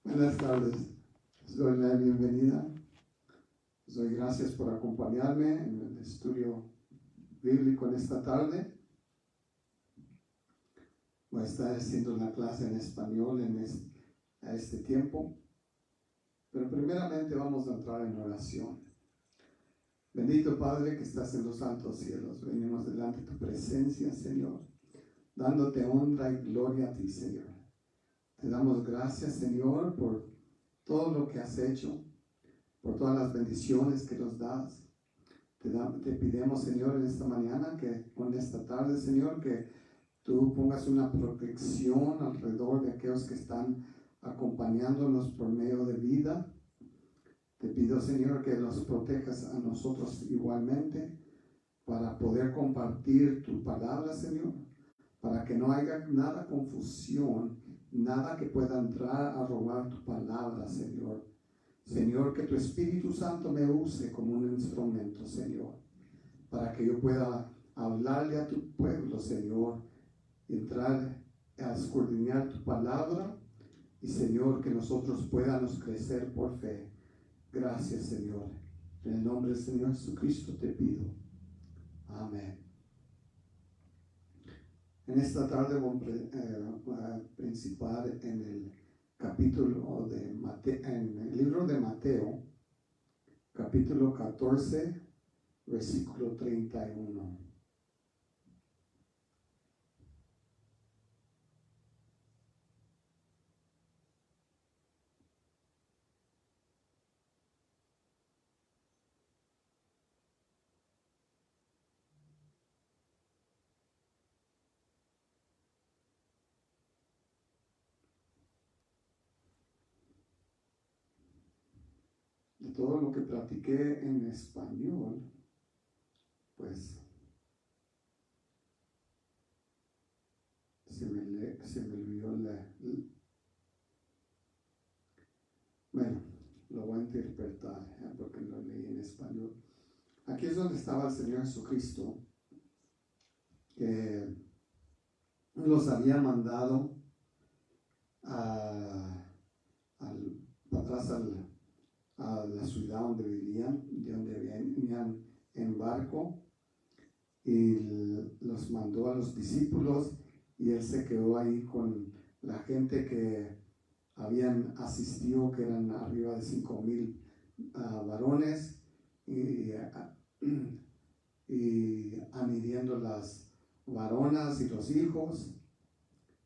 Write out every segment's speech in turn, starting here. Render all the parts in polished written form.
Buenas tardes. Les doy la bienvenida. Les doy gracias por acompañarme en el estudio bíblico en esta tarde. Voy a estar haciendo una clase en español a este tiempo. Pero primeramente vamos a entrar en oración. Bendito Padre que estás en los altos cielos. Venimos delante de tu presencia, Señor, dándote honra y gloria a ti, Señor. Te damos gracias, Señor, por todo lo que has hecho, por todas las bendiciones que nos das. Te pidemos, Señor, en esta mañana, en esta tarde, Señor, que tú pongas una protección alrededor de aquellos que están acompañándonos por medio de vida. Te pido, Señor, que los protejas a nosotros igualmente para poder compartir tu palabra, Señor, para que no haya nada confusión, nada que pueda entrar a robar tu palabra, Señor. Señor, que tu Espíritu Santo me use como un instrumento, Señor, para que yo pueda hablarle a tu pueblo, Señor, entrar a escudriñar tu palabra y, Señor, que nosotros podamos crecer por fe. Gracias, Señor. En el nombre del Señor Jesucristo te pido. Amén. En esta tarde voy a principar en el capítulo de Mateo, en el libro de Mateo, capítulo 14, versículo 31. De todo lo que platiqué en español, pues se me olvidó bueno, lo voy a interpretar porque lo leí en español. Aquí es donde estaba el Señor Jesucristo, que los había mandado para atrás a la ciudad donde vivían, de donde venían en barco, y los mandó a los discípulos, y él se quedó ahí con la gente que habían asistido, que eran arriba de 5,000 varones, y anhiriendo las varonas y los hijos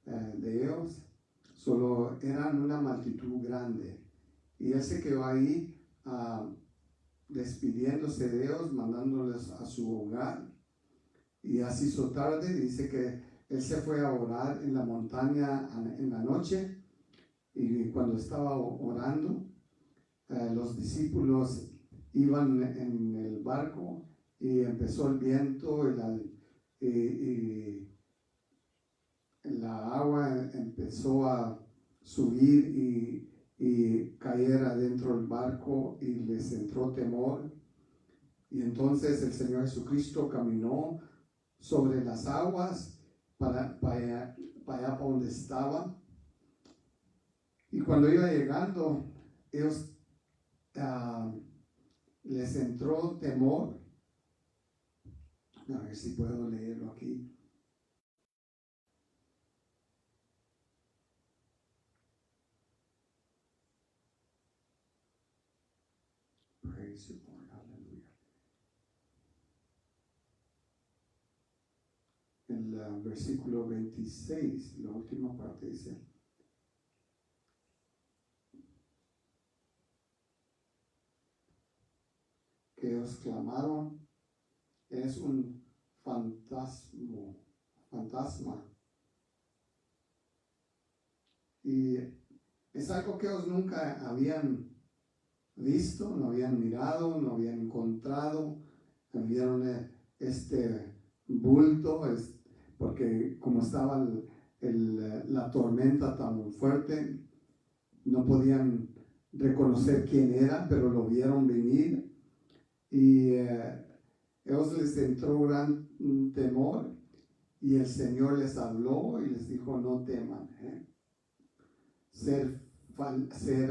de ellos. Solo eran una multitud grande, y él se quedó ahí despidiéndose de ellos, mandándoles a su hogar. Y así hizo tarde. Dice que él se fue a orar en la montaña en la noche, y cuando estaba orando, los discípulos iban en el barco, y empezó el viento y la agua empezó a subir y caer adentro del barco, y les entró temor. Y entonces el Señor Jesucristo caminó sobre las aguas para allá para donde estaba. Y cuando iba llegando, ellos les entró temor. A ver si puedo leerlo aquí. Praise you, Lord. Aleluya. En el versículo 26, la última parte dice: que ellos clamaron, es un fantasma. Y es algo que ellos nunca habían visto, no habían mirado, no habían encontrado. Vieron este bulto, porque como estaba la tormenta tan fuerte, no podían reconocer quién era, pero lo vieron venir, y ellos les entró gran temor, y el Señor les habló y les dijo: no teman. ser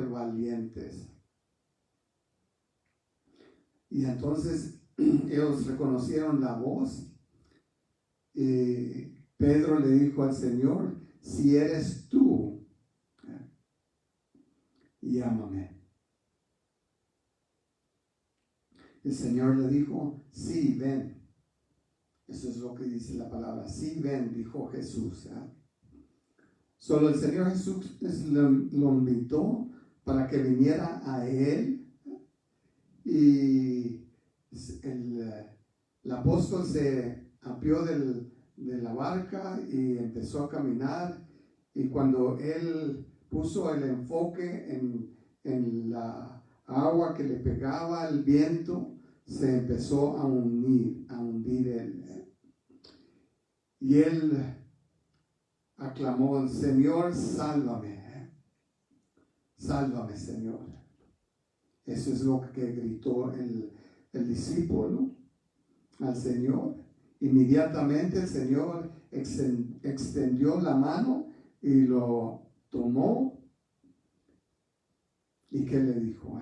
valientes. Y entonces ellos reconocieron la voz. Y Pedro le dijo al Señor, si eres tú, llámame. El Señor le dijo, sí, ven. Eso es lo que dice la palabra. Sí, ven, dijo Jesús. Solo el Señor Jesús lo invitó para que viniera a Él. Y el apóstol se apió de la barca y empezó a caminar. Y cuando él puso el enfoque en la agua que le pegaba el viento, se empezó a hundir él. Y él aclamó, Señor, sálvame. Sálvame, Señor. Eso es lo que gritó el discípulo al Señor. Inmediatamente el Señor extendió la mano y lo tomó. ¿Y qué le dijo?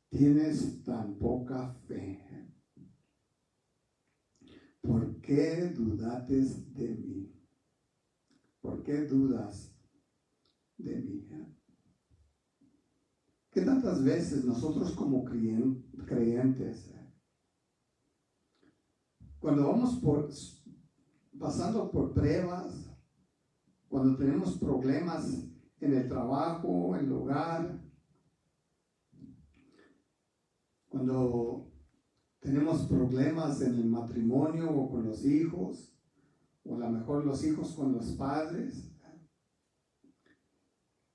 Tienes tan poca fe. ¿Por qué dudates de mí? ¿Por qué dudas de mí? ¿Qué tantas veces nosotros como creyentes, cuando vamos pasando por pruebas, cuando tenemos problemas en el trabajo, en el hogar, cuando tenemos problemas en el matrimonio o con los hijos, o a lo mejor los hijos con los padres,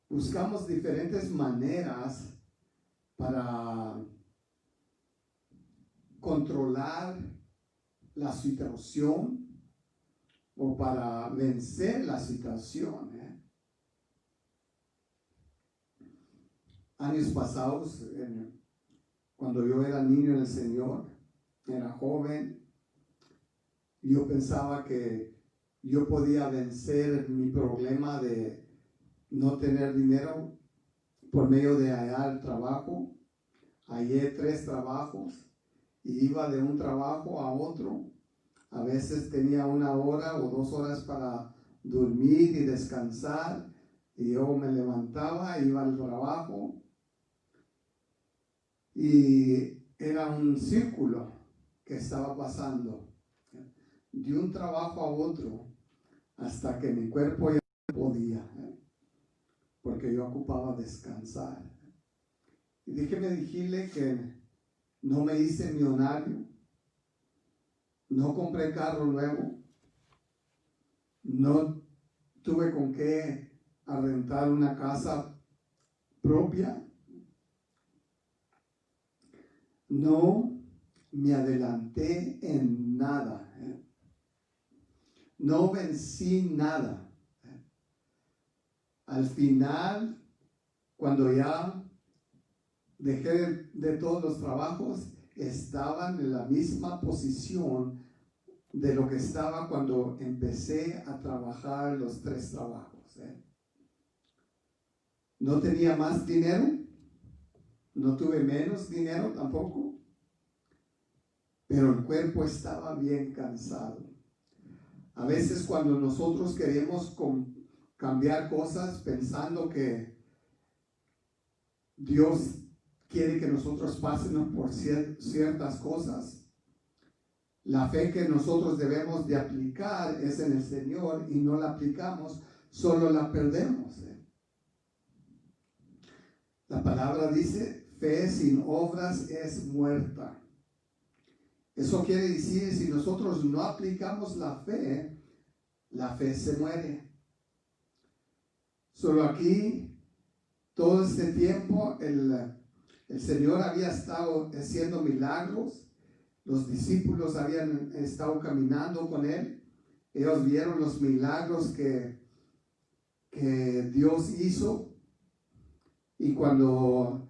buscamos diferentes maneras para controlar la situación o para vencer la situación. Años pasados, cuando yo era niño en el Señor, era joven, yo pensaba que yo podía vencer mi problema de no tener dinero por medio de hallar trabajo. Hallé 3 trabajos y iba de un trabajo a otro. A veces tenía 1 hora o 2 horas para dormir y descansar, y yo me levantaba, iba al trabajo, y era un círculo que estaba pasando de un trabajo a otro hasta que mi cuerpo ya no podía, porque yo ocupaba descansar. Y déjeme decirle que no me hice millonario, no compré carro nuevo, no tuve con qué arrendar una casa propia, no me adelanté en nada, no vencí nada. Al final, cuando ya dejé de todos los trabajos, estaban en la misma posición de lo que estaba cuando empecé a trabajar los 3 trabajos. No tenía más dinero, no tuve menos dinero tampoco, pero el cuerpo estaba bien cansado. A veces cuando nosotros queremos cambiar cosas pensando que Dios quiere que nosotros pasemos por ciertas cosas, la fe que nosotros debemos de aplicar es en el Señor, y no la aplicamos, solo la perdemos. La palabra dice, fe sin obras es muerta. Eso quiere decir, si nosotros no aplicamos la fe se muere. Solo aquí, todo este tiempo, el Señor había estado haciendo milagros. Los discípulos habían estado caminando con Él. Ellos vieron los milagros que Dios hizo. Y cuando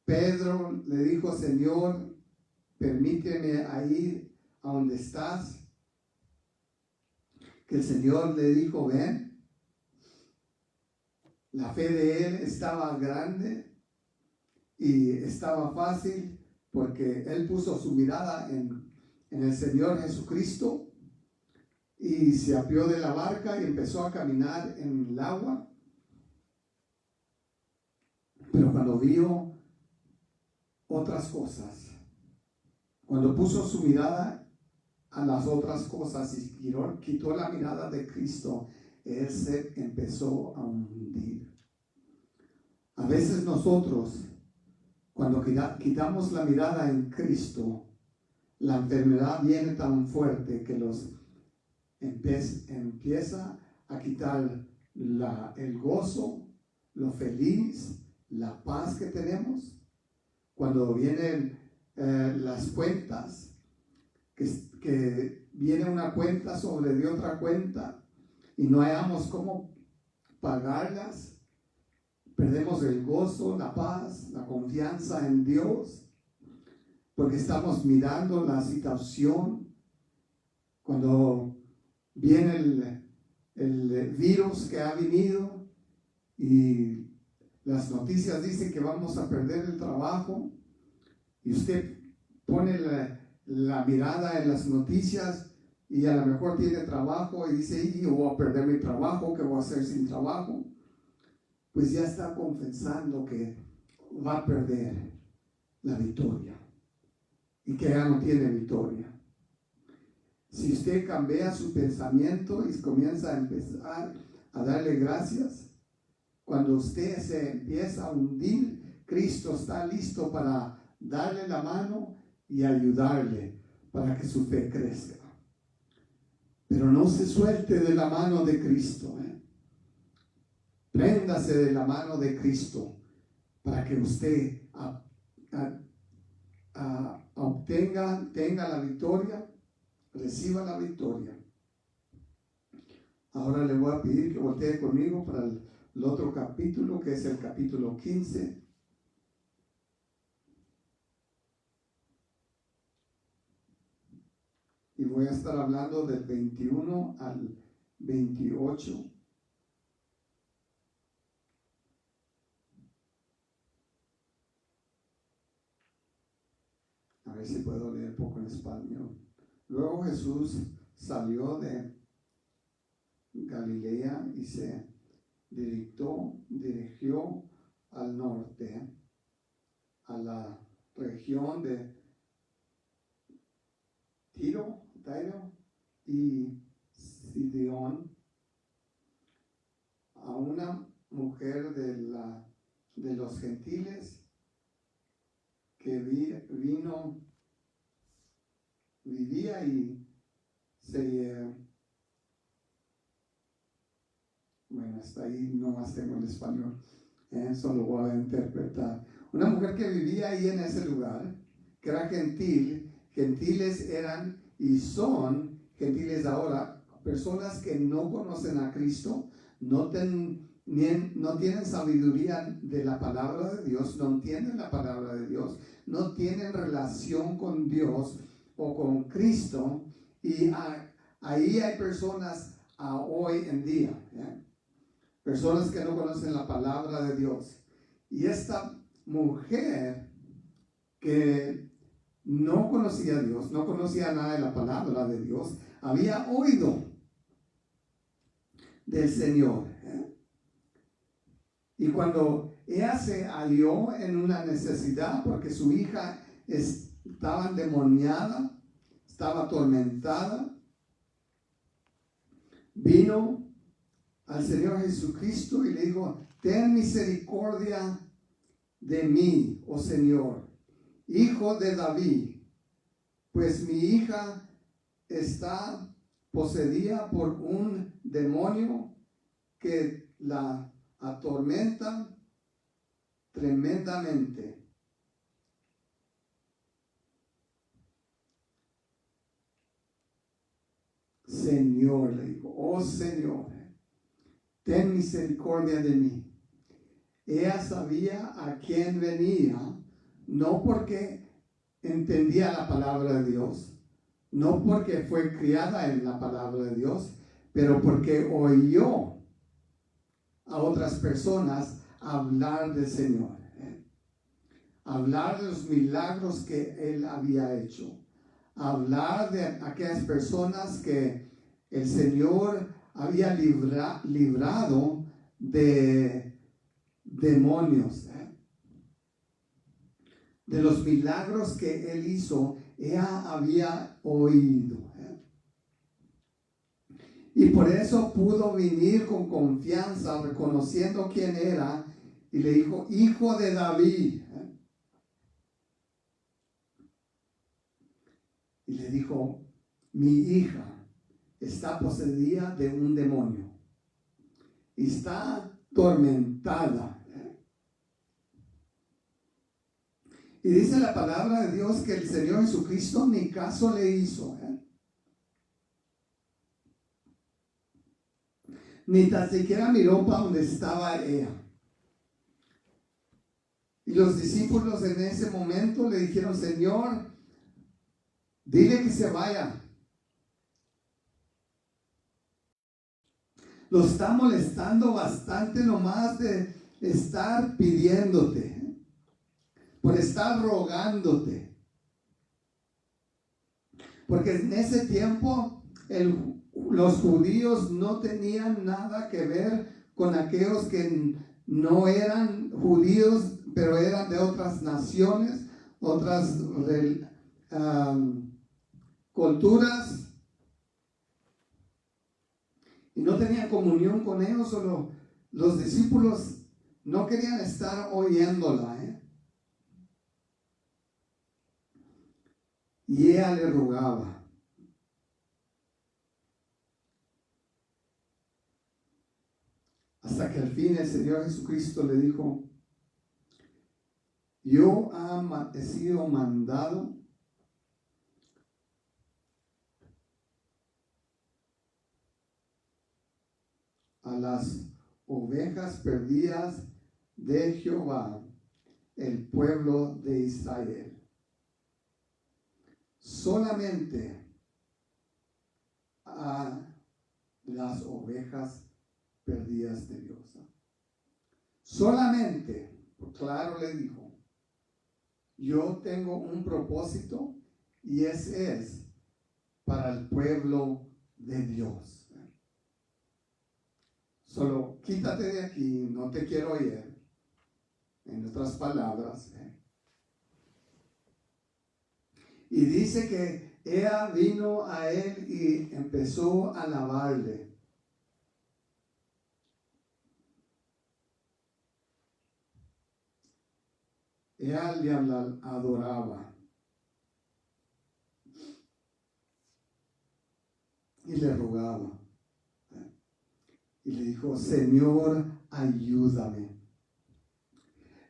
Pedro le dijo, Señor, permíteme ir a donde estás, que el Señor le dijo, ven. La fe de él estaba grande y estaba fácil porque él puso su mirada en el Señor Jesucristo y se apió de la barca y empezó a caminar en el agua. Pero cuando vio otras cosas, cuando puso su mirada a las otras cosas y quitó la mirada de Cristo, él se empezó a hundir. A veces nosotros, cuando quitamos la mirada en Cristo, la enfermedad viene tan fuerte que empieza a quitar el gozo, lo feliz, la paz que tenemos. Cuando vienen las cuentas, que viene una cuenta sobre de otra cuenta y no hayamos cómo pagarlas, perdemos el gozo, la paz, la confianza en Dios, porque estamos mirando la situación. Cuando viene el virus que ha venido y las noticias dicen que vamos a perder el trabajo, y usted pone la mirada en las noticias y a lo mejor tiene trabajo y dice, y yo voy a perder mi trabajo, ¿qué voy a hacer sin trabajo? Pues ya está confesando que va a perder la victoria y que ya no tiene victoria. Si usted cambia su pensamiento y comienza a empezar a darle gracias, cuando usted se empieza a hundir, Cristo está listo para darle la mano y ayudarle para que su fe crezca. Pero no se suelte de la mano de Cristo. Préndase de la mano de Cristo para que usted tenga la victoria, reciba la victoria. Ahora le voy a pedir que voltee conmigo para el otro capítulo, que es el capítulo 15. Y voy a estar hablando del 21 al 28. A ver si puedo leer un poco en español. Luego Jesús salió de Galilea y se dirigió al norte, a la región de Tiro y Sidón, a una mujer de los gentiles que vivía y bueno, hasta ahí nomás tengo el español, eso lo voy a interpretar. Una mujer que vivía ahí en ese lugar, que era gentil. Gentiles eran y son gentiles ahora, personas que no conocen a Cristo, no tienen sabiduría de la palabra de Dios, no entienden la palabra de Dios, no tienen relación con Dios o con Cristo, y ahí hay personas hoy en día, personas que no conocen la palabra de Dios. Y esta mujer que no conocía a Dios, no conocía nada de la palabra de Dios, había oído del Señor. Y cuando ella se halló en una necesidad porque su hija estaba endemoniada, estaba atormentada, vino al Señor Jesucristo y le dijo, ten misericordia de mí, oh Señor, hijo de David, pues mi hija está poseída por un demonio que la atormenta tremendamente. Señor, le dijo, oh Señor, ten misericordia de mí. Ella sabía a quién venía, no porque entendía la palabra de Dios, no porque fue criada en la palabra de Dios, pero porque oyó a otras personas hablar del Señor, hablar de los milagros que Él había hecho, hablar de aquellas personas que el Señor había librado de demonios, de los milagros que Él hizo. Ella había oído, y por eso pudo venir con confianza, reconociendo quién era, y le dijo: hijo de David. Y le dijo: mi hija está poseída de un demonio y está atormentada. Y dice la palabra de Dios que el Señor Jesucristo ni caso le hizo, ni tan siquiera miró para donde estaba ella. Y los discípulos en ese momento le dijeron: Señor, dile que se vaya. Lo está molestando bastante nomás de estar pidiéndote, por estar rogándote. Porque en ese tiempo los judíos no tenían nada que ver con aquellos que no eran judíos, pero eran de otras naciones, otras culturas, y no tenían comunión con ellos. Solo los discípulos no querían estar oyéndola, y ella le rogaba. Hasta que al fin el Señor Jesucristo le dijo: yo he sido mandado a las ovejas perdidas de Jehová, el pueblo de Israel. Solamente a las ovejas perdidas de Dios. Solamente, claro, le dijo: yo tengo un propósito, y ese es para el pueblo de Dios. Solo quítate de aquí, no te quiero oír. En otras palabras, y dice que ella vino a él y empezó a alabarle. Ella le adoraba y le rogaba, y le dijo: Señor, ayúdame.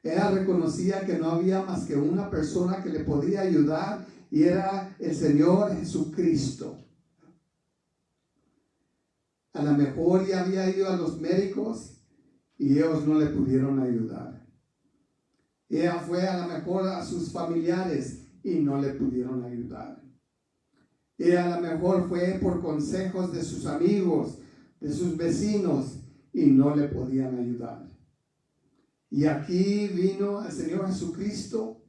Ella reconocía que no había más que una persona que le podía ayudar, y era el Señor Jesucristo. A lo mejor ya había ido a los médicos y ellos no le pudieron ayudar. Ella fue a lo mejor a sus familiares y no le pudieron ayudar. Ella a lo mejor fue por consejos de sus amigos, de sus vecinos, y no le podían ayudar. Y aquí vino el Señor Jesucristo,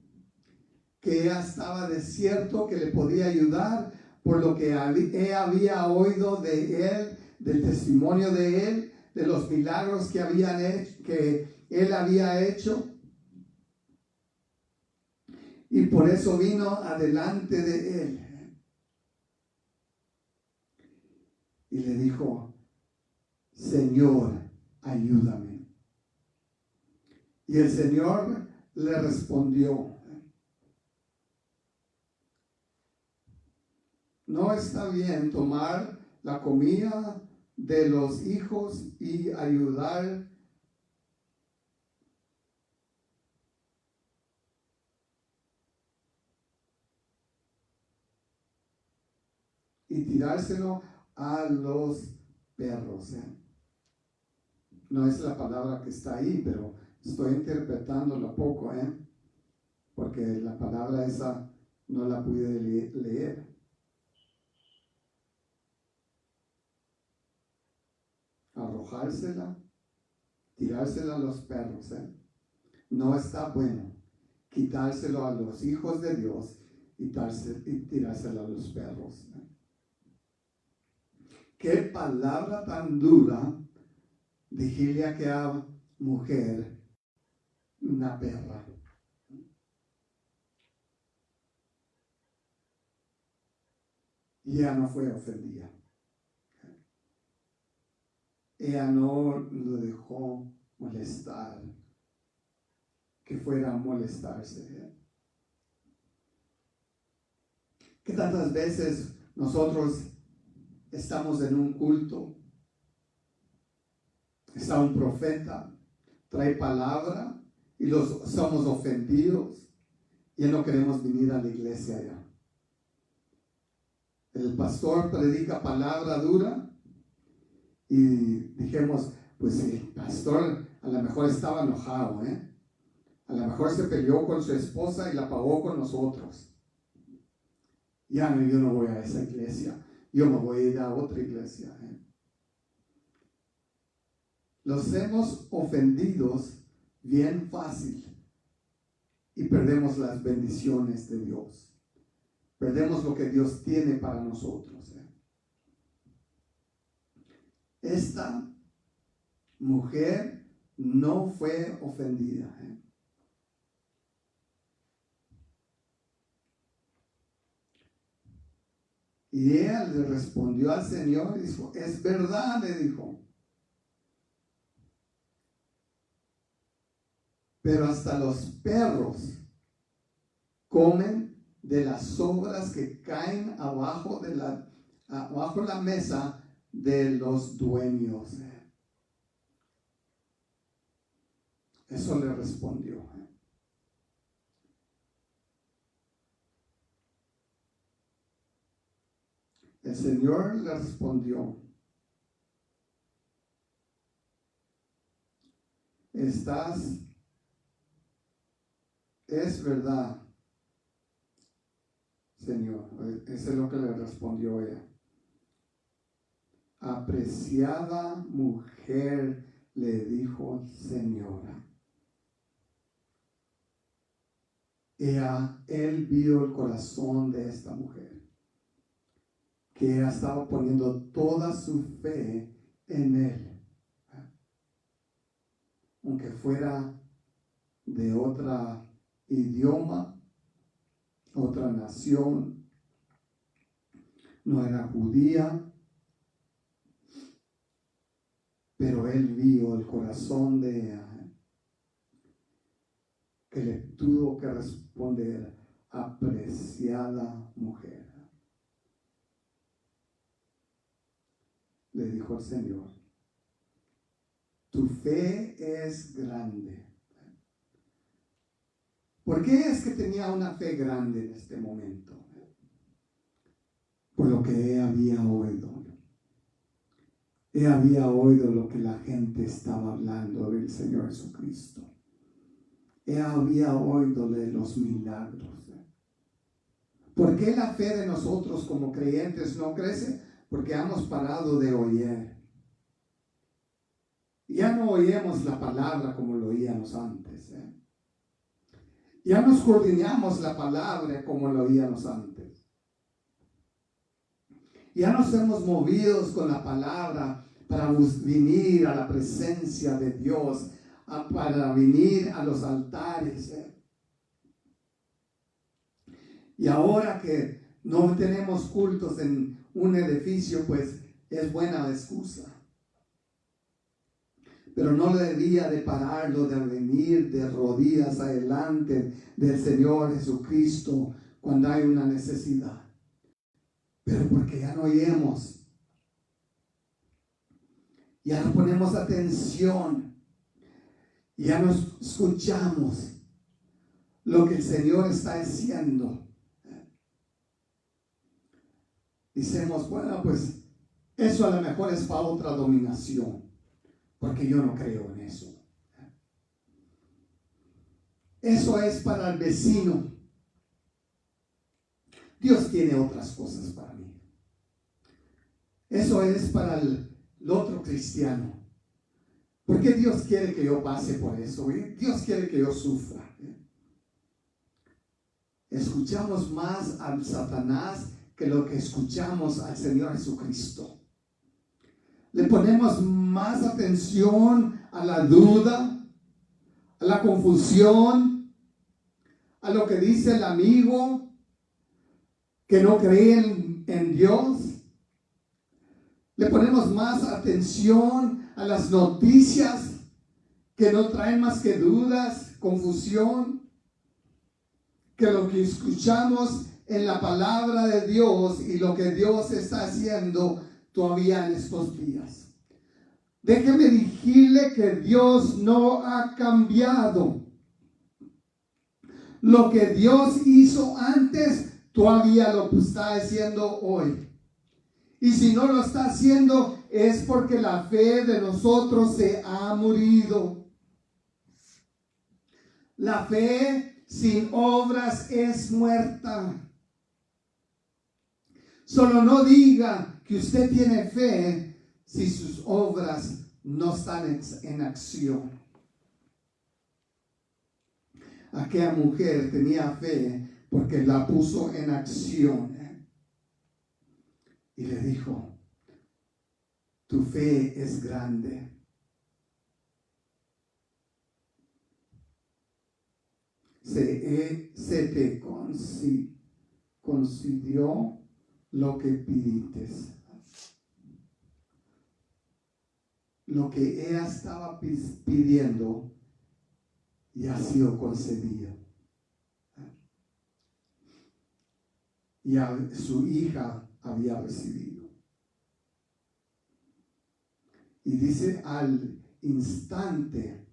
que ella estaba de cierto que le podía ayudar por lo que ella había oído de él, del testimonio de él, de los milagros que él había hecho. Y por eso vino adelante de él y le dijo: Señor, ayúdame. Y el Señor le respondió: no está bien tomar la comida de los hijos y ayudar y tirárselo a los perros. No es la palabra que está ahí, pero estoy interpretándola poco, porque la palabra esa no la pude leer. arrojársela, tirársela a los perros. No está bueno quitárselo a los hijos de Dios y tirársela a los perros. Qué palabra tan dura decirle a aquella mujer una perra. Y ella no fue ofendida. Ella no lo dejó molestar, que fuera a molestarse. Que tantas veces nosotros estamos en un culto, está un profeta, trae palabra y somos ofendidos y no queremos venir a la iglesia ya. El pastor predica palabra dura y dijimos, pues el pastor a lo mejor estaba enojado, a lo mejor se peleó con su esposa y la pagó con nosotros. Ya no, yo no voy a esa iglesia, yo me voy a ir a otra iglesia. Los hemos ofendidos bien fácil y perdemos las bendiciones de Dios. Perdemos lo que Dios tiene para nosotros. Esta mujer no fue ofendida. Y ella le respondió al Señor y dijo, es verdad, le dijo. Pero hasta los perros comen de las sobras que caen abajo la mesa de los dueños. Eso le respondió. El Señor le respondió, es verdad, Señor. Eso es lo que le respondió ella. Apreciada mujer, le dijo Señora. Él vio el corazón de esta mujer, que ella estaba poniendo toda su fe en Él. Aunque fuera de otro idioma, otra nación, no era judía, pero Él vio el corazón de ella, que le tuvo que responder, apreciada mujer. Le dijo el Señor, tu fe es grande. ¿Por qué es que tenía una fe grande en este momento? Por lo que ella había oído. Ella había oído lo que la gente estaba hablando del Señor Jesucristo. Ella había oído de los milagros. ¿Por qué la fe de nosotros como creyentes no crece? Porque hemos parado de oír. Ya no oímos la palabra como lo oíamos antes. Ya no escudriñamos la palabra como lo oíamos antes. Ya nos hemos movido con la palabra para venir a la presencia de Dios, para venir a los altares. Y ahora que no tenemos cultos en un edificio, pues es buena excusa. Pero no debía de pararlo de venir de rodillas adelante del Señor Jesucristo cuando hay una necesidad. Pero porque ya no oímos, ya no ponemos atención, ya no escuchamos lo que el Señor está diciendo. Decimos, bueno, pues eso a lo mejor es para otra dominación, porque yo no creo en eso. Eso es para el vecino. Dios tiene otras cosas para mí. Eso es para el otro cristiano. ¿Por qué Dios quiere que yo pase por eso? Dios quiere que yo sufra. Escuchamos más a Satanás que lo que escuchamos al Señor Jesucristo. Le ponemos más atención a la duda, a la confusión, a lo que dice el amigo que no cree en Dios. Le ponemos más atención a las noticias que no traen más que dudas, confusión, que lo que escuchamos en la palabra de Dios y lo que Dios está haciendo todavía en estos días. Déjeme decirle que Dios no ha cambiado. Lo que Dios hizo antes, todavía lo está haciendo hoy. Y si no lo está haciendo, es porque la fe de nosotros se ha morido. La fe sin obras es muerta. Solo no diga que usted tiene fe si sus obras no están en acción. Aquella mujer tenía fe porque la puso en acción. Y le dijo, tu fe es grande. Se te concedió lo que pidites. Lo que ella estaba pidiendo ya ha sido concedido. Y su hija había recibido. Y dice, al instante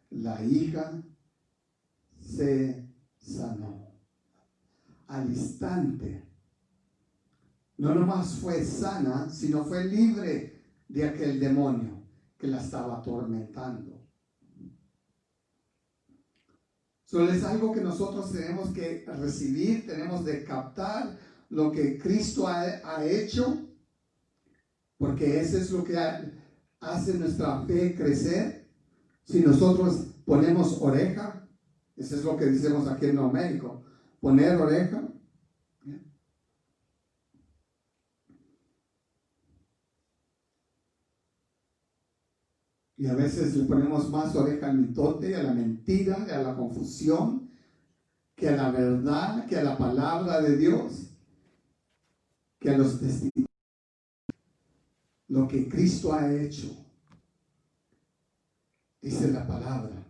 la hija se sanó. Al instante. No nomás fue sana, sino fue libre de aquel demonio que la estaba atormentando. Solo es algo que nosotros tenemos que recibir, tenemos de captar lo que Cristo ha hecho, porque eso es lo que hace nuestra fe crecer. Si nosotros ponemos oreja, eso es lo que decimos aquí en Nuevo México, poner oreja. Y a veces le ponemos más oreja al mitote, a la mentira, a la confusión, que a la verdad, que a la palabra de Dios, que a los testimonios. Lo que Cristo ha hecho, dice la palabra.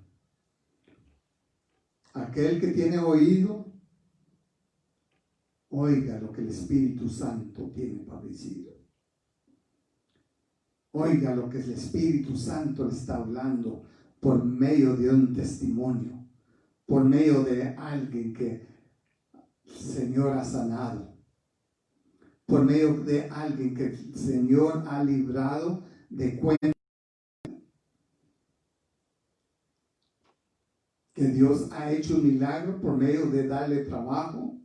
Aquel que tiene oído, oiga lo que el Espíritu Santo tiene para decir. Oiga lo que el Espíritu Santo le está hablando por medio de un testimonio, por medio de alguien que el Señor ha sanado, por medio de alguien que el Señor ha librado de cuenta, que Dios ha hecho un milagro por medio de darle trabajo,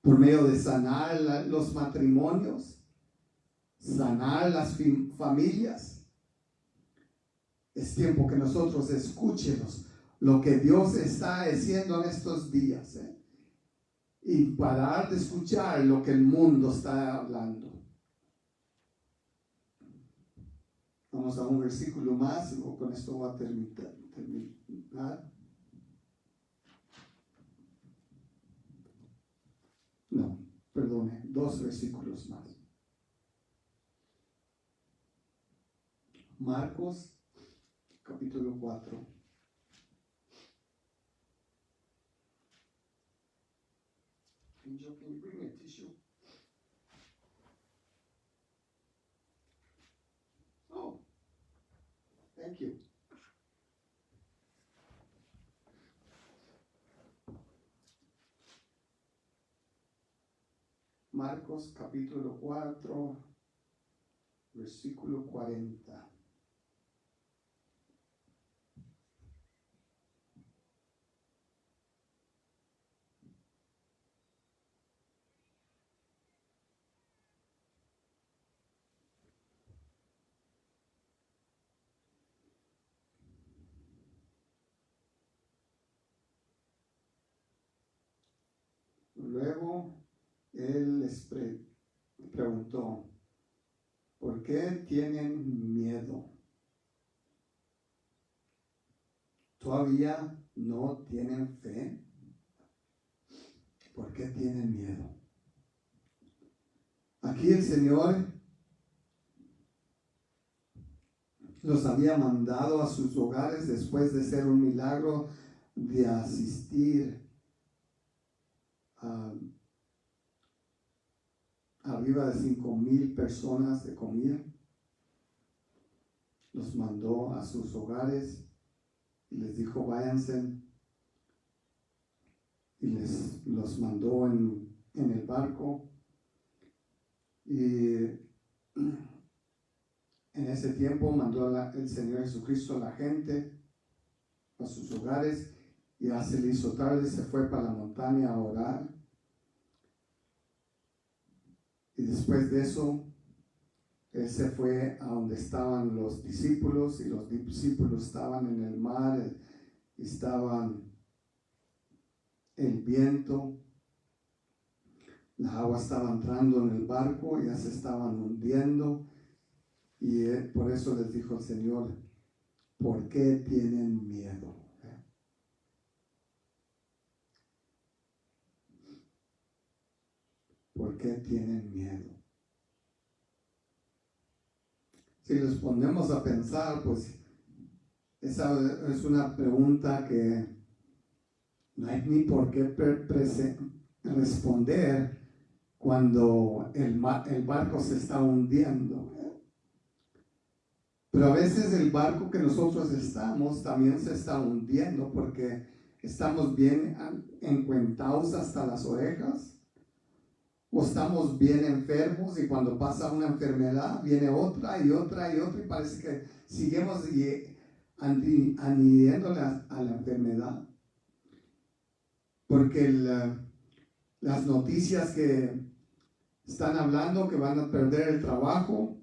por medio de sanar los matrimonios, sanar las familias. Es tiempo que nosotros escuchemos lo que Dios está haciendo en estos días, y parar de escuchar lo que el mundo está hablando. Vamos a un versículo más y con esto voy a terminar. No, perdone, 2 versículos más. Marcos, capítulo 4. Can you bring me a tissue? Oh, thank you. Marcos, capítulo 4, versículo 40. Él les preguntó, ¿por qué tienen miedo? ¿Todavía no tienen fe? ¿Por qué tienen miedo? Aquí el Señor los había mandado a sus hogares después de hacer un milagro de asistir a arriba de 5,000 personas de comida. Los mandó a sus hogares y les dijo, váyanse, y los mandó en el barco. Y en ese tiempo mandó el Señor Jesucristo a la gente a sus hogares, y ya se le hizo tarde, se fue para la montaña a orar. Y después de eso, Él se fue a donde estaban los discípulos, y los discípulos estaban en el mar, y estaban el viento, la agua estaba entrando en el barco, ya se estaban hundiendo, y por eso les dijo el Señor, ¿por qué tienen miedo? ¿Por qué tienen miedo? Si les ponemos a pensar, pues esa es una pregunta que no hay ni por qué responder cuando el barco se está hundiendo. Pero a veces el barco que nosotros estamos también se está hundiendo porque estamos bien encuentados hasta las orejas, o estamos bien enfermos, y cuando pasa una enfermedad viene otra y otra y otra, y parece que seguimos añadiéndole a la enfermedad. Porque las noticias que están hablando que van a perder el trabajo,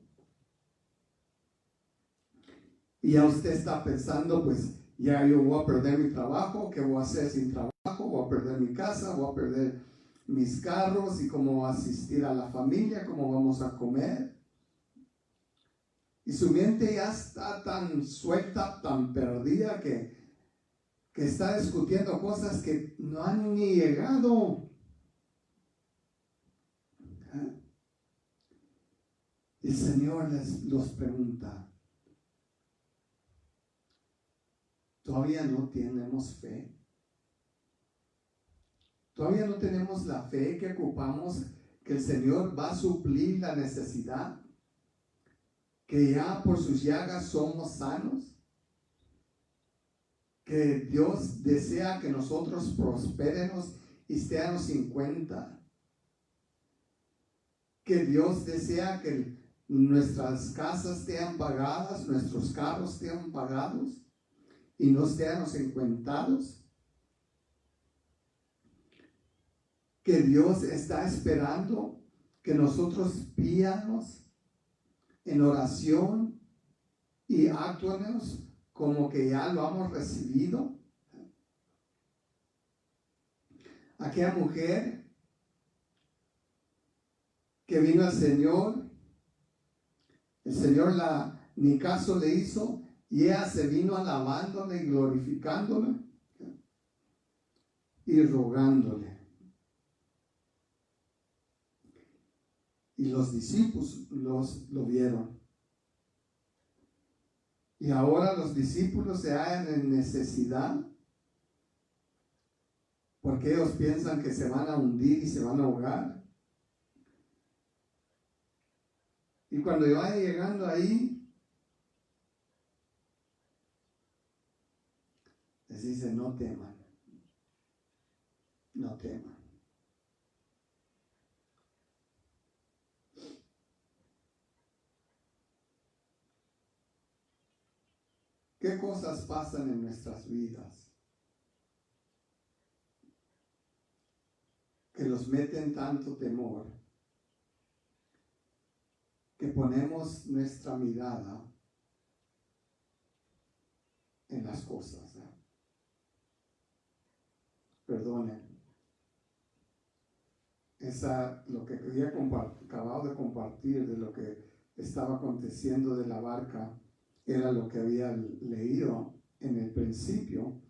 y ya usted está pensando, pues ya yo voy a perder mi trabajo, ¿qué voy a hacer sin trabajo? Voy a perder mi casa, voy a perder mis carros, y cómo voy a asistir a la familia, cómo vamos a comer. Y su mente ya está tan suelta, tan perdida, que está discutiendo cosas que no han ni llegado. El Señor los pregunta, ¿todavía no tenemos fe? ¿Todavía no tenemos la fe que ocupamos, que el Señor va a suplir la necesidad? ¿Que ya por sus llagas somos sanos? ¿Que Dios desea que nosotros prosperemos y estemos en cuenta? ¿Que Dios desea que nuestras casas estén pagadas, nuestros carros estén pagados y no estemos encuentados? ¿Que Dios está esperando que nosotros pidamos en oración y actuemos como que ya lo hemos recibido? Aquella mujer que vino al Señor, el Señor ni caso le hizo, y ella se vino alabándole y glorificándole y rogándole. Y los discípulos lo vieron. Y ahora los discípulos se hallan en necesidad, porque ellos piensan que se van a hundir y se van a ahogar. Y cuando yo vaya llegando ahí, les dice, no teman, no teman. ¿Qué cosas pasan en nuestras vidas que nos meten tanto temor, que ponemos nuestra mirada en las cosas? Perdonen, lo que había acabado de compartir de lo que estaba aconteciendo de la barca era lo que había leído en el principio.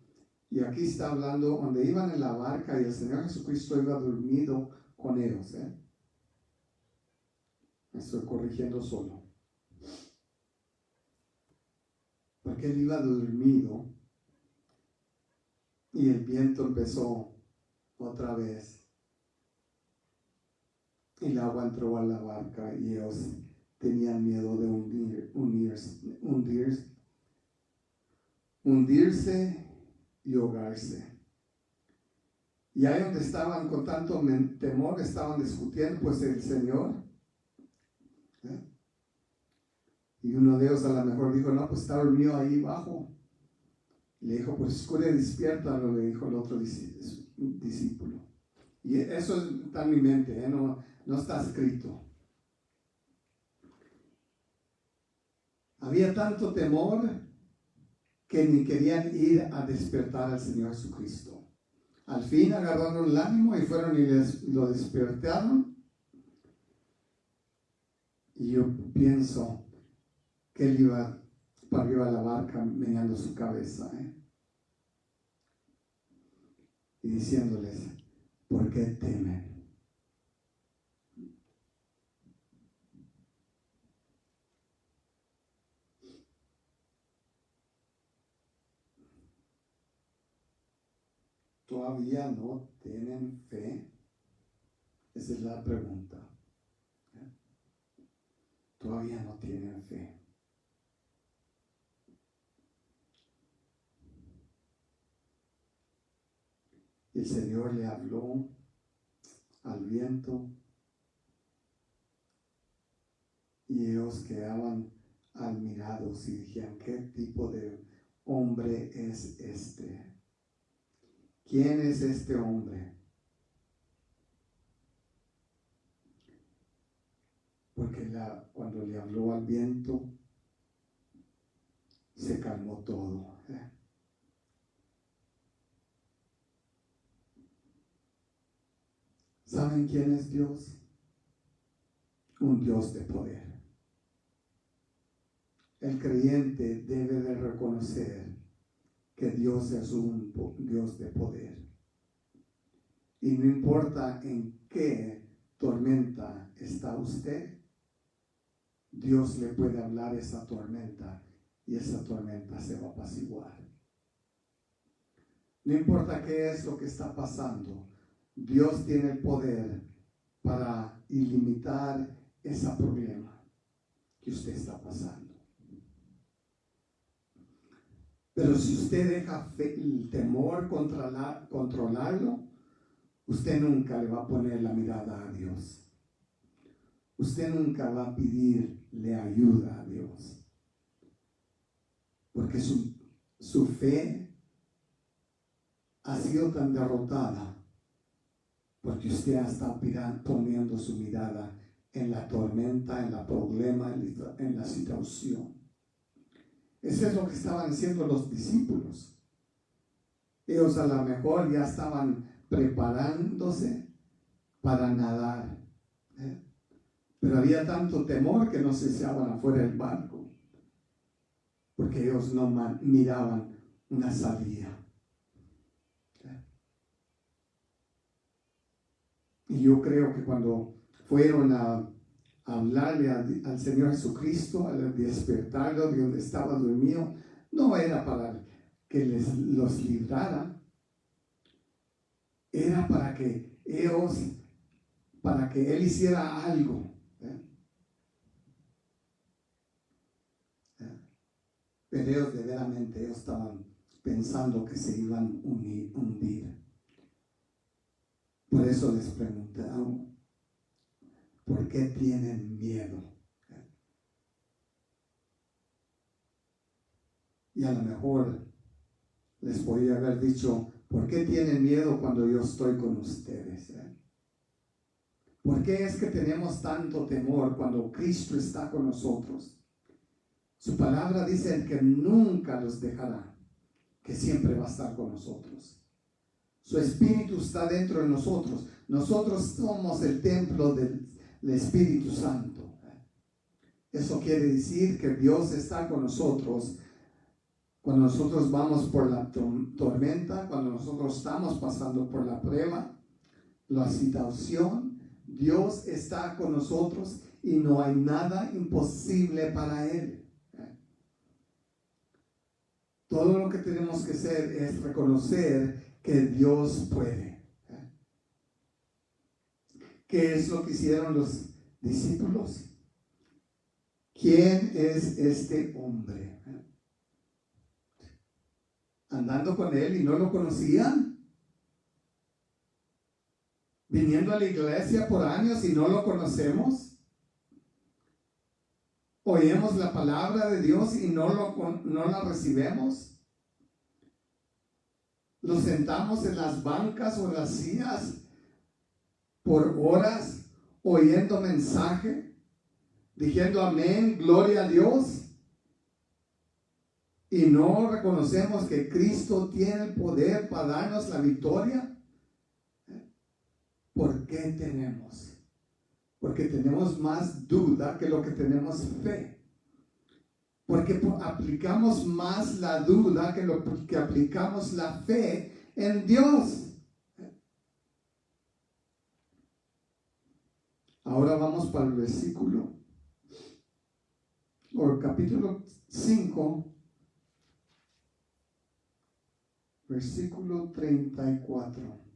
Y aquí está hablando donde iban en la barca y el Señor Jesucristo iba dormido con ellos. Me estoy corrigiendo solo. Porque él iba dormido y el viento empezó otra vez. Y el agua entró a la barca y ellos tenían miedo de hundirse y ahogarse. Y ahí donde estaban con tanto temor, estaban discutiendo, pues el Señor. Y uno de ellos a lo mejor dijo, no, pues está dormido ahí abajo. Y le dijo, pues escure, despiértalo, le dijo el otro discípulo. Y eso está en mi mente, no está escrito. Había tanto temor que ni querían ir a despertar al Señor Jesucristo. Al fin agarraron el ánimo y fueron y lo despertaron. Y yo pienso que él iba para arriba de la barca meneando su cabeza y diciéndoles, ¿por qué temen? ¿Todavía no tienen fe? Esa es la pregunta. Todavía no tienen fe. El Señor le habló al viento y ellos quedaban admirados y dijeron, ¿qué tipo de hombre es este? ¿Quién es este hombre? Porque cuando le habló al viento, se calmó todo. ¿Saben quién es Dios? Un Dios de poder. El creyente debe de reconocer que Dios es un Dios de poder. Y no importa en qué tormenta está usted, Dios le puede hablar esa tormenta y esa tormenta se va a apaciguar. No importa qué es lo que está pasando, Dios tiene el poder para ilimitar ese problema que usted está pasando. Pero si usted deja el temor controlarlo, usted nunca le va a poner la mirada a Dios. Usted nunca va a pedirle ayuda a Dios. Porque su fe ha sido tan derrotada porque usted está poniendo su mirada en la tormenta, en el problema, en la situación. Eso es lo que estaban haciendo los discípulos. Ellos a lo mejor ya estaban preparándose para nadar. Pero había tanto temor que no se echaban afuera del barco. Porque ellos no miraban una salida. Y yo creo que cuando fueron a hablarle al Señor Jesucristo, al despertarlo de donde estaba dormido, no era para que los librara, era para que Él hiciera algo. Pero ellos ellos estaban pensando que se iban a hundir. Por eso les preguntaron, ¿por qué tienen miedo? Y a lo mejor les podría haber dicho, ¿por qué tienen miedo cuando yo estoy con ustedes? ¿Por qué es que tenemos tanto temor cuando Cristo está con nosotros? Su palabra dice que nunca los dejará, que siempre va a estar con nosotros. Su espíritu está dentro de nosotros. nosotros somos el templo del Espíritu Santo. Eso quiere decir que Dios está con nosotros cuando nosotros vamos por la tormenta, cuando nosotros estamos pasando por la prueba, la situación. Dios está con nosotros y no hay nada imposible para Él. Todo lo que tenemos que hacer es reconocer que Dios puede. ¿Qué es lo que hicieron los discípulos? ¿Quién es este hombre? Andando con él y no lo conocían. Viniendo a la iglesia por años y no lo conocemos. Oímos la palabra de Dios y no la recibimos. Nos sentamos en las bancas o en las sillas por horas oyendo mensaje, diciendo amén, gloria a Dios, y no reconocemos que Cristo tiene el poder para darnos la victoria. ¿Por qué tenemos? Porque tenemos más duda que lo que tenemos fe. Porque aplicamos más la duda que lo que aplicamos la fe en Dios. Ahora vamos para el versículo, o el capítulo 5, versículo 34.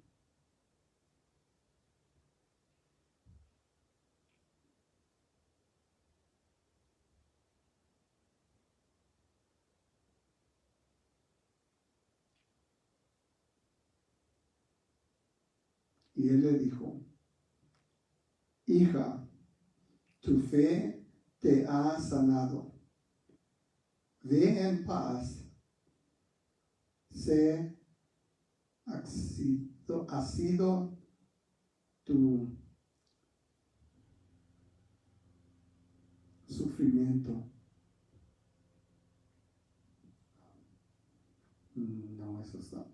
Y él le dijo: hija, tu fe te ha sanado. Ve en paz. Ha sido tu sufrimiento. No, eso está.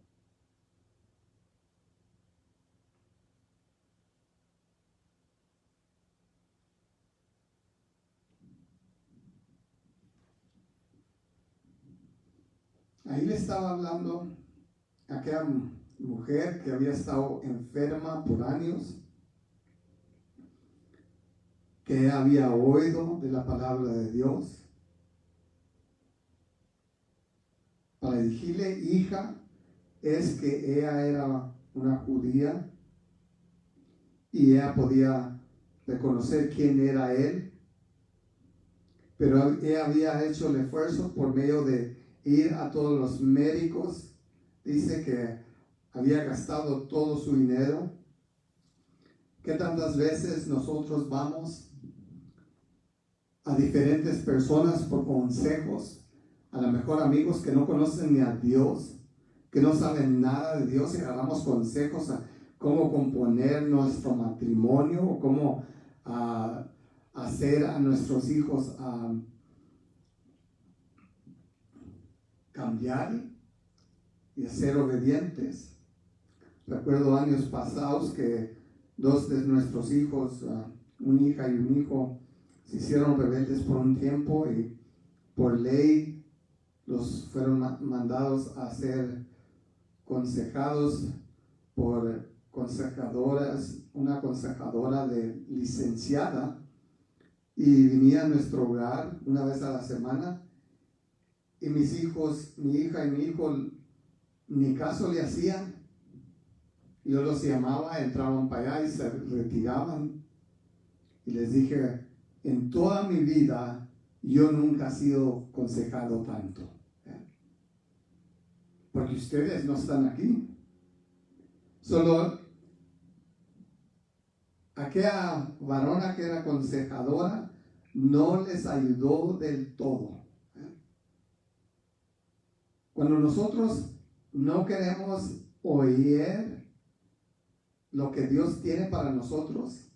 Ahí le estaba hablando a aquella mujer que había estado enferma por años, que había oído de la palabra de Dios, para decirle, hija, es que ella era una judía y ella podía reconocer quién era él, pero ella había hecho el esfuerzo por medio de ir a todos los médicos. Dice que había gastado todo su dinero. ¿Qué tantas veces nosotros vamos a diferentes personas por consejos? A lo mejor amigos que no conocen ni a Dios, que no saben nada de Dios, y agarramos consejos a cómo componer nuestro matrimonio o cómo hacer a nuestros hijos cambiar y a ser obedientes. Recuerdo años pasados que dos de nuestros hijos, una hija y un hijo, se hicieron rebeldes por un tiempo y por ley los fueron mandados a ser aconsejados por aconsejadoras, una aconsejadora licenciada, y venía a nuestro hogar una vez a la semana, y mis hijos, mi hija y mi hijo, ni caso le hacían. Yo los llamaba, entraban para allá y se retiraban, y les dije, en toda mi vida yo nunca he sido aconsejado tanto, porque ustedes no están aquí. Solo aquella varona que era aconsejadora no les ayudó del todo. Cuando nosotros no queremos oír lo que Dios tiene para nosotros,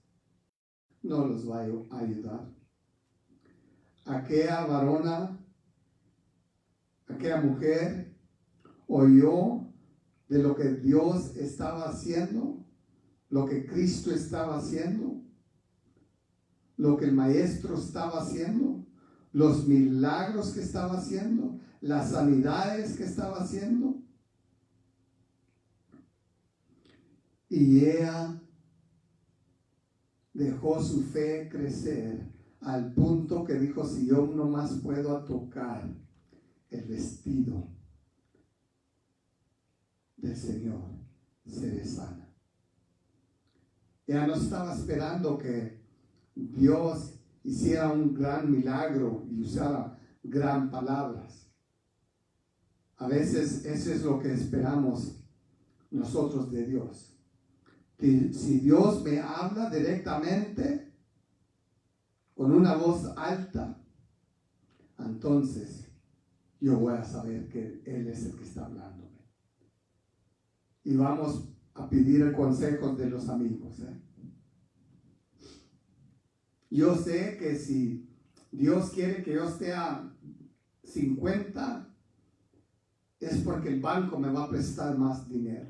no los va a ayudar. Aquella varona, aquella mujer oyó de lo que Dios estaba haciendo, lo que Cristo estaba haciendo, lo que el Maestro estaba haciendo, los milagros que estaba haciendo, las sanidades que estaba haciendo. Y ella dejó su fe crecer al punto que dijo, si yo nomás puedo tocar el vestido del Señor, seré sana. Ella no estaba esperando que Dios hiciera un gran milagro y usara gran palabras. A veces eso es lo que esperamos nosotros de Dios. Que si Dios me habla directamente con una voz alta, entonces yo voy a saber que Él es el que está hablándome. Y vamos a pedir el consejo de los amigos. Yo sé que si Dios quiere que yo esté a 50, es porque el banco me va a prestar más dinero.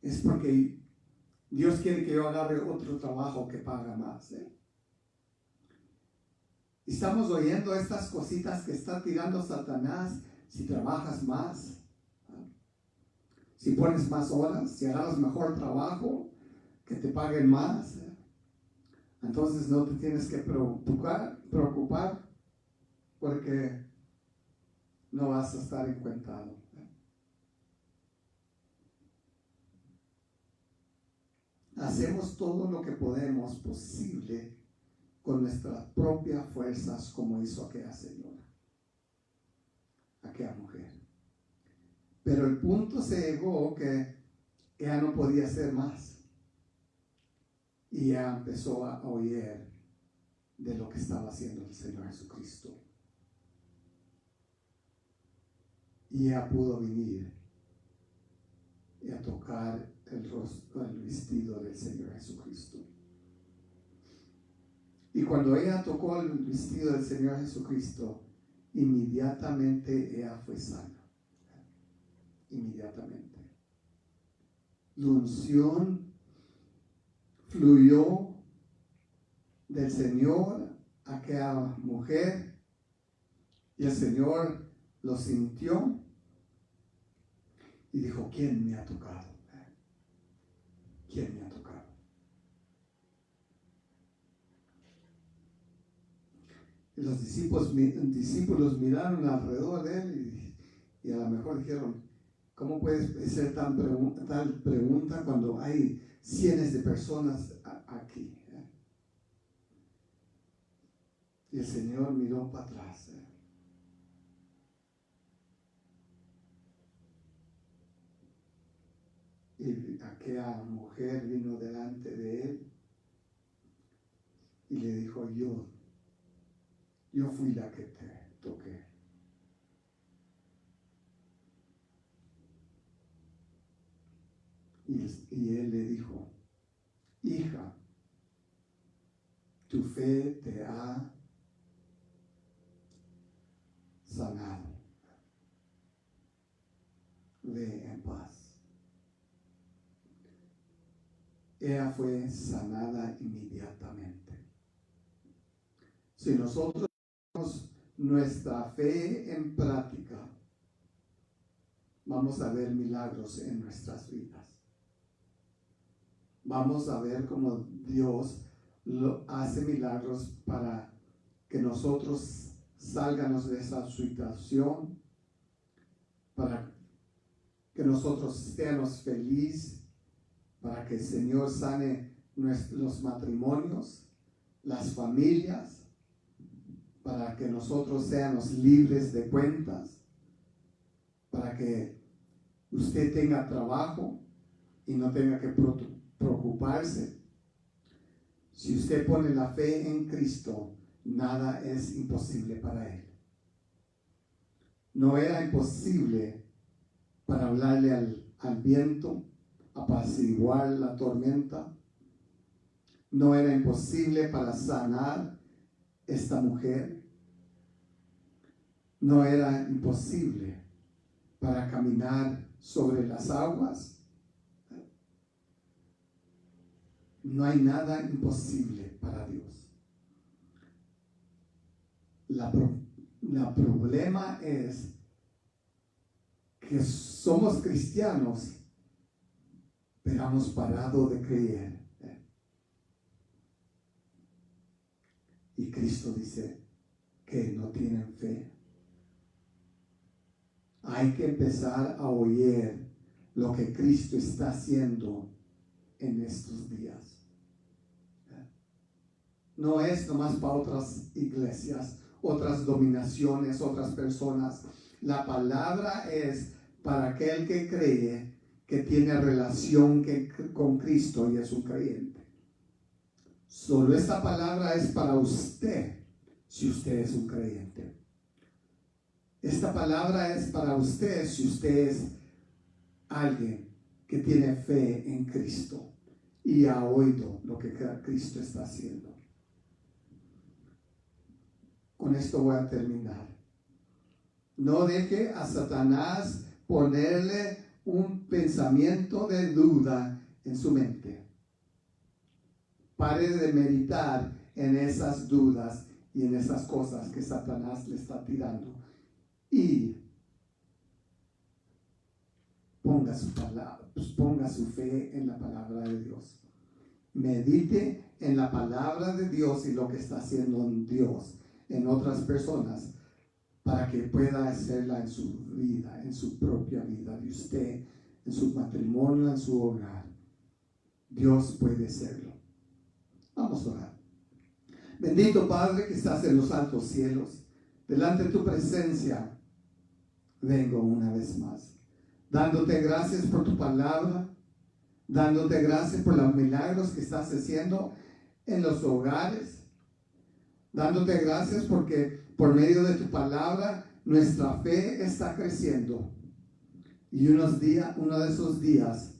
Es porque Dios quiere que yo agarre otro trabajo que paga más. Y estamos oyendo estas cositas que está tirando Satanás. Si trabajas más, si pones más horas, si agarras mejor trabajo, que te paguen más, entonces no te tienes que preocupar porque no vas a estar encuentado. Hacemos todo lo que podemos posible con nuestras propias fuerzas, como hizo aquella señora, aquella mujer. Pero el punto se llegó que ella no podía hacer más. Y ella empezó a oír de lo que estaba haciendo el Señor Jesucristo. Y ella pudo venir y a tocar el vestido del Señor Jesucristo. Y cuando ella tocó el vestido del Señor Jesucristo, inmediatamente ella fue sana. Inmediatamente. La unción fluyó del Señor a aquella mujer y el Señor lo sintió y dijo, ¿quién me ha tocado? ¿Quién me ha tocado? Y los discípulos miraron alrededor de él y a lo mejor dijeron, ¿cómo puede ser tal pregunta cuando hay cientos de personas aquí? Y el Señor miró para atrás. Y aquella mujer vino delante de él y le dijo, yo fui la que te toqué. Y él le dijo, hija, tu fe te ha sanado. Ve en paz. Ella fue sanada inmediatamente. Si nosotros ponemos nuestra fe en práctica, vamos a ver milagros en nuestras vidas. Vamos a ver cómo Dios hace milagros para que nosotros salgamos de esa situación, para que nosotros estemos felices, para que el Señor sane los matrimonios, las familias, para que nosotros seamos libres de cuentas, para que usted tenga trabajo y no tenga que preocuparse. Si usted pone la fe en Cristo, nada es imposible para Él. No era imposible para hablarle al viento, apaciguar la tormenta. No era imposible para sanar esta mujer. No era imposible para caminar sobre las aguas. No hay nada imposible para Dios. La problema es que somos cristianos, pero hemos parado de creer. Y Cristo dice que no tienen fe. Hay que empezar a oír lo que Cristo está haciendo en estos días. No es nomás para otras iglesias, otras dominaciones, otras personas. La palabra es para aquel que cree, que tiene relación con Cristo y es un creyente. Solo esta palabra es para usted, si usted es un creyente. Esta palabra es para usted, si usted es alguien que tiene fe en Cristo y ha oído lo que Cristo está haciendo. Con esto voy a terminar. No deje a Satanás ponerle un pensamiento de duda en su mente. Pare de meditar en esas dudas y en esas cosas que Satanás le está tirando. Y ponga su fe en la palabra de Dios. Medite en la palabra de Dios y lo que está haciendo Dios en otras personas, para que pueda hacerla en su vida, en su propia vida de usted, en su matrimonio, en su hogar. Dios puede hacerlo. Vamos a orar. Bendito Padre que estás en los altos cielos, delante de tu presencia vengo una vez más, dándote gracias por tu palabra, dándote gracias por los milagros que estás haciendo en los hogares, dándote gracias porque por medio de tu palabra nuestra fe está creciendo. Y uno de esos días,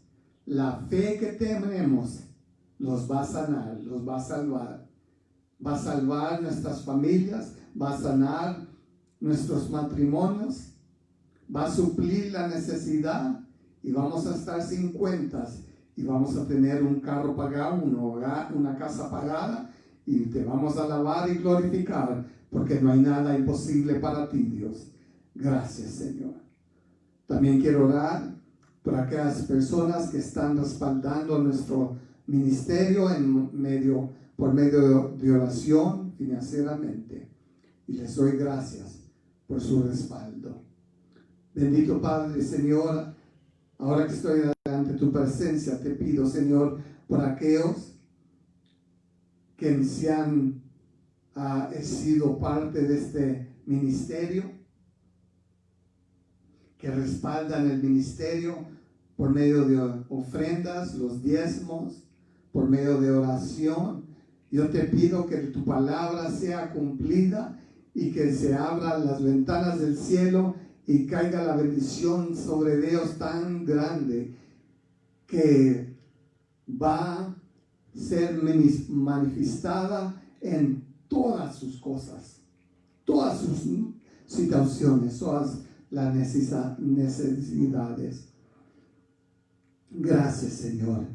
la fe que tenemos los va a sanar, los va a salvar. Va a salvar nuestras familias, va a sanar nuestros matrimonios, va a suplir la necesidad y vamos a estar sin cuentas y vamos a tener un carro pagado, un hogar, una casa pagada, y te vamos a alabar y glorificar porque no hay nada imposible para ti, Dios. Gracias, Señor. También quiero orar por aquellas personas que están respaldando nuestro ministerio por medio de oración financieramente, y les doy gracias por su respaldo. Bendito Padre, Señor, ahora que estoy ante tu presencia, te pido, Señor, por aquellos que se han sido parte de este ministerio, que respaldan el ministerio por medio de ofrendas, los diezmos, por medio de oración. Yo te pido que tu palabra sea cumplida y que se abran las ventanas del cielo y caiga la bendición sobre ellos tan grande que va a ser manifestada en todas sus cosas, todas sus situaciones, todas las necesidades. Gracias, Señor.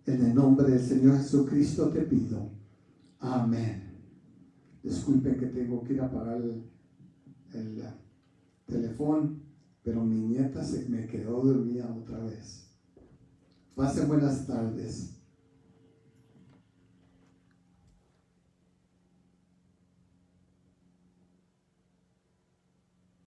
En el nombre del Señor Jesucristo te pido. Amén. Disculpen que tengo que ir a apagar el teléfono, pero mi nieta se me quedó dormida otra vez. Pasen buenas tardes.